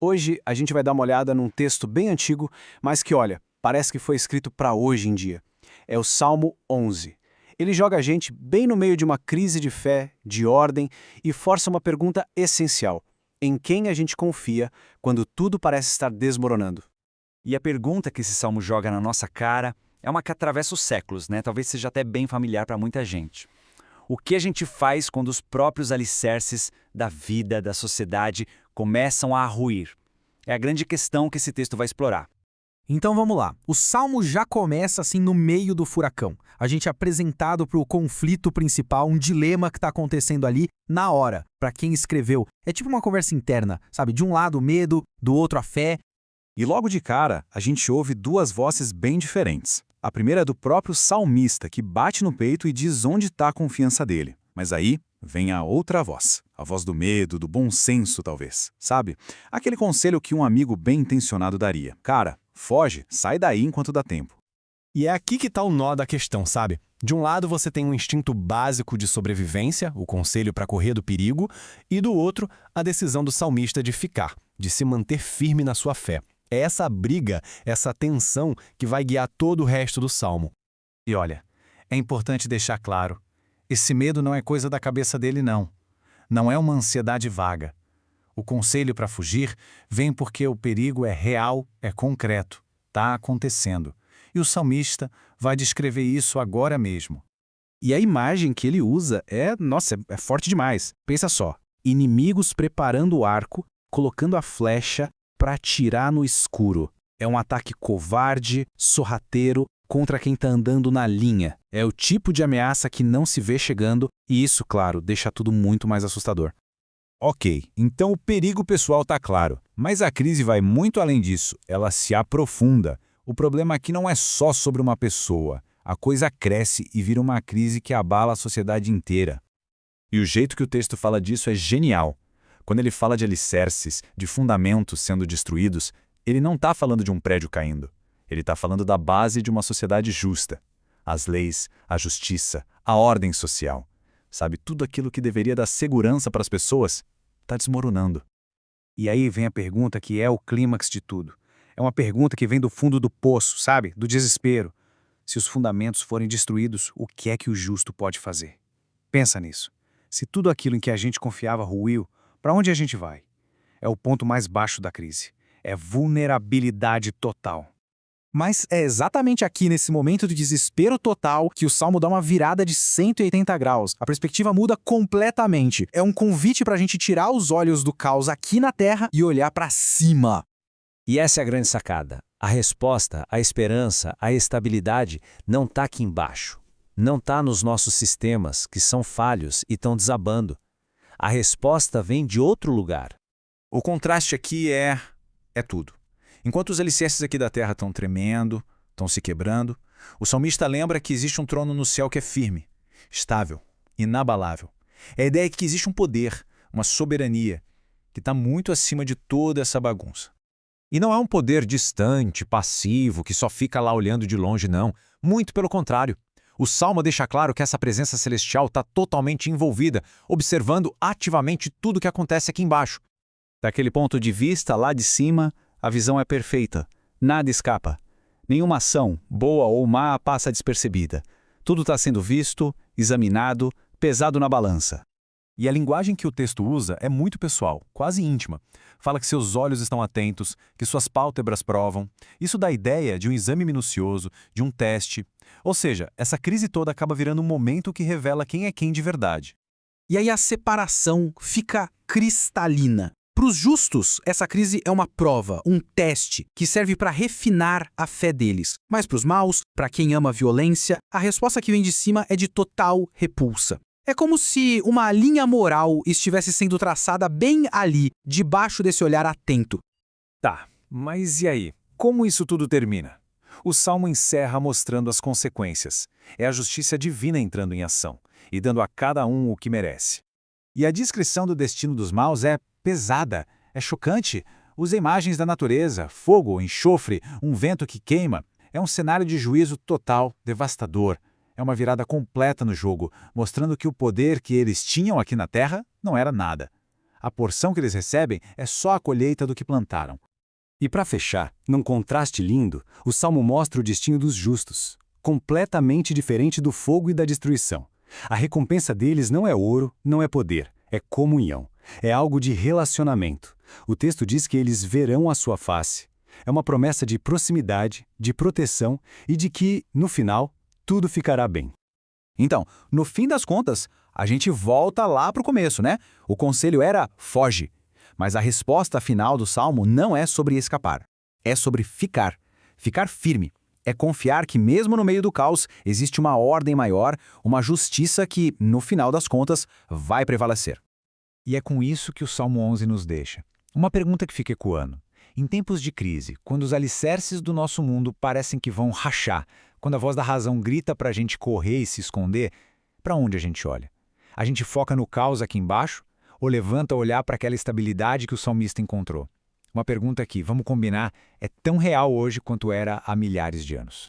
Hoje a gente vai dar uma olhada num texto bem antigo, mas que, olha, parece que foi escrito para hoje em dia. É o Salmo 11. Ele joga a gente bem no meio de uma crise de fé, de ordem, e força uma pergunta essencial: em quem a gente confia quando tudo parece estar desmoronando? E a pergunta que esse salmo joga na nossa cara é uma que atravessa os séculos, né? Talvez seja até bem familiar para muita gente. O que a gente faz quando os próprios alicerces da vida, da sociedade, começam a ruir? É a grande questão que esse texto vai explorar. Então vamos lá. O salmo já começa assim no meio do furacão. A gente é apresentado para o conflito principal, um dilema que está acontecendo ali na hora. Para quem escreveu, é tipo uma conversa interna, sabe? De um lado o medo, do outro a fé. E logo de cara, a gente ouve duas vozes bem diferentes. A primeira é do próprio salmista, que bate no peito e diz onde está a confiança dele. Mas aí vem a outra voz. A voz do medo, do bom senso, talvez. Sabe? Aquele conselho que um amigo bem intencionado daria. Cara, foge, sai daí enquanto dá tempo. E é aqui que está o nó da questão, sabe? De um lado você tem um instinto básico de sobrevivência, o conselho para correr do perigo, e do outro, a decisão do salmista de ficar, de se manter firme na sua fé. É essa briga, essa tensão que vai guiar todo o resto do salmo. E olha, é importante deixar claro, esse medo não é coisa da cabeça dele, não. Não é uma ansiedade vaga. O conselho para fugir vem porque o perigo é real, é concreto, está acontecendo. E o salmista vai descrever isso agora mesmo. E a imagem que ele usa é forte demais. Pensa só, inimigos preparando o arco, colocando a flecha para atirar no escuro. É um ataque covarde, sorrateiro, contra quem está andando na linha. É o tipo de ameaça que não se vê chegando, e isso, claro, deixa tudo muito mais assustador. Ok, então o perigo pessoal está claro, mas a crise vai muito além disso, ela se aprofunda. O problema aqui não é só sobre uma pessoa, a coisa cresce e vira uma crise que abala a sociedade inteira. E o jeito que o texto fala disso é genial. Quando ele fala de alicerces, de fundamentos sendo destruídos, ele não está falando de um prédio caindo. Ele está falando da base de uma sociedade justa. As leis, a justiça, a ordem social. Sabe, tudo aquilo que deveria dar segurança para as pessoas está desmoronando. E aí vem a pergunta que é o clímax de tudo. É uma pergunta que vem do fundo do poço, sabe? Do desespero. Se os fundamentos forem destruídos, o que é que o justo pode fazer? Pensa nisso. Se tudo aquilo em que a gente confiava ruiu, para onde a gente vai? É o ponto mais baixo da crise. É vulnerabilidade total. Mas é exatamente aqui, nesse momento de desespero total, que o Salmo dá uma virada de 180 graus. A perspectiva muda completamente. É um convite para a gente tirar os olhos do caos aqui na Terra e olhar para cima. E essa é a grande sacada. A resposta, a esperança, a estabilidade não está aqui embaixo. Não está nos nossos sistemas, que são falhos e estão desabando. A resposta vem de outro lugar. O contraste aqui é tudo. Enquanto os alicerces aqui da terra estão tremendo, estão se quebrando, o salmista lembra que existe um trono no céu que é firme, estável, inabalável. É a ideia de que existe um poder, uma soberania, que está muito acima de toda essa bagunça. E não é um poder distante, passivo, que só fica lá olhando de longe, não. Muito pelo contrário. O Salmo deixa claro que essa presença celestial está totalmente envolvida, observando ativamente tudo o que acontece aqui embaixo. Daquele ponto de vista, lá de cima, a visão é perfeita. Nada escapa. Nenhuma ação, boa ou má, passa despercebida. Tudo está sendo visto, examinado, pesado na balança. E a linguagem que o texto usa é muito pessoal, quase íntima. Fala que seus olhos estão atentos, que suas pálpebras provam. Isso dá a ideia de um exame minucioso, de um teste. Ou seja, essa crise toda acaba virando um momento que revela quem é quem de verdade. E aí a separação fica cristalina. Para os justos, essa crise é uma prova, um teste, que serve para refinar a fé deles. Mas para os maus, para quem ama a violência, a resposta que vem de cima é de total repulsa. É como se uma linha moral estivesse sendo traçada bem ali, debaixo desse olhar atento. Tá, mas e aí? Como isso tudo termina? O Salmo encerra mostrando as consequências. É a justiça divina entrando em ação e dando a cada um o que merece. E a descrição do destino dos maus é pesada, é chocante. Usa imagens da natureza, fogo, enxofre, um vento que queima. É um cenário de juízo total, devastador. É uma virada completa no jogo, mostrando que o poder que eles tinham aqui na Terra não era nada. A porção que eles recebem é só a colheita do que plantaram. E para fechar, num contraste lindo, o Salmo mostra o destino dos justos, completamente diferente do fogo e da destruição. A recompensa deles não é ouro, não é poder, é comunhão. É algo de relacionamento. O texto diz que eles verão a sua face. É uma promessa de proximidade, de proteção e de que, no final, tudo ficará bem. Então, no fim das contas, a gente volta lá para o começo, né? O conselho era foge. Mas a resposta final do Salmo não é sobre escapar. É sobre ficar. Ficar firme. É confiar que mesmo no meio do caos existe uma ordem maior, uma justiça que, no final das contas, vai prevalecer. E é com isso que o Salmo 11 nos deixa. Uma pergunta que fica ecoando. Em tempos de crise, quando os alicerces do nosso mundo parecem que vão rachar, quando a voz da razão grita para a gente correr e se esconder, para onde a gente olha? A gente foca no caos aqui embaixo? Ou levanta a olhar para aquela estabilidade que o salmista encontrou? Uma pergunta que, vamos combinar, é tão real hoje quanto era há milhares de anos.